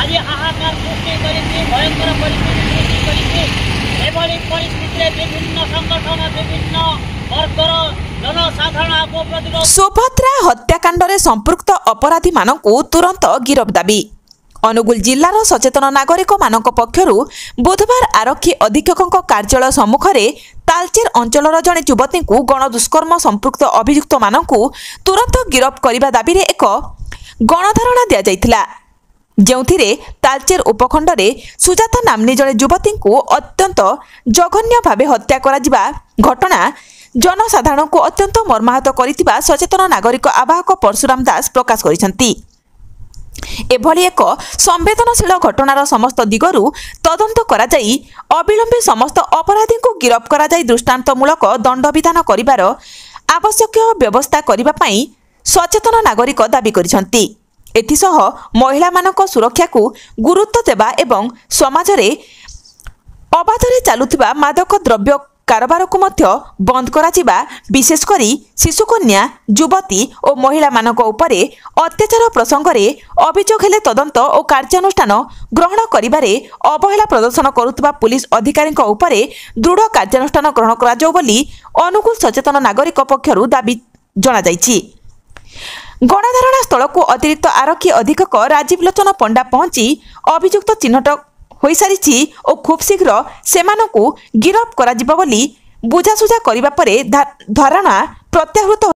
आज हाहाकार सृष्टि करिछि भयंकर परिस्थिति सृष्टि करिछि एभली परिस्थिति रे विभिन्न संगठन विभिन्न वर्गर जनसाधारण आपो प्रतिरोध सुभद्रा हत्याकांड रे संपृक्त अपराधी मानकु तुरंत गिरफ दाबी अनुगुल जिल्लार सचेतन नागरिक मानक पक्षरु बुधवार आरक्षी अधीक्षक कार्यालय सम्मुखरे तालचेर अंचलर जड़े युवती को गणदुष्कर्म संपृक्त अभियुक्त मानकु तुरंत गिरफ करने दाबी रे एक गणधारणा दिया जायतिला जेउथिरे तालचेर उपखंड रे सुजाता नामनी जड़े युवती को अत्यंत जघन्य भावे हत्या करा जिबा घटना जनसाधारण को अत्यंत मर्माहत करितिबा सचेतन नागरिक आवाहक परशुराम दास प्रकाश करिसंती। एभली एक संवेदनशील घटनार समस्त दिगरु तदंत करा जाई अविलंबे समस्त अपराधी को गिरफ करा जाई दृष्टांतमूलक दंड विधान करिवार आवश्यक व्यवस्था करिबा पई सचेतन नागरिक दाबी करिसंती। एथिसह महिला मानक सुरक्षा को गुरुत्व देबा एवं समाज रे अबाधरे चालुथिबा मादक द्रव्य कारोबार को मध्य बंद करा जिबा विशेष करी शिशुकन्या युवती और महिला मानक उपरे अत्याचार प्रसंग रे अभियोग हेले तदंत और कार्यानुष्ठान ग्रहण करिबारे अवहेला प्रदर्शन करुवा पुलिस अधिकारी उपरे दृढ़ कार्यानुष्ठान ग्रहण करा जाऊ बोली अनुकूल सचेतन नागरिक पक्षरु दाबी जणा जायछि। गणधारणा स्थल को अतिरिक्त आरक्षी अधीक्षक राजीव लोचन पंडा पहुंची अभियुक्त चिन्हट हो सारी और खूब शीघ्र सेमानकु गिरफ करा जिबा बोली बुझासुझा करिबा परे धारणा प्रत्याहृत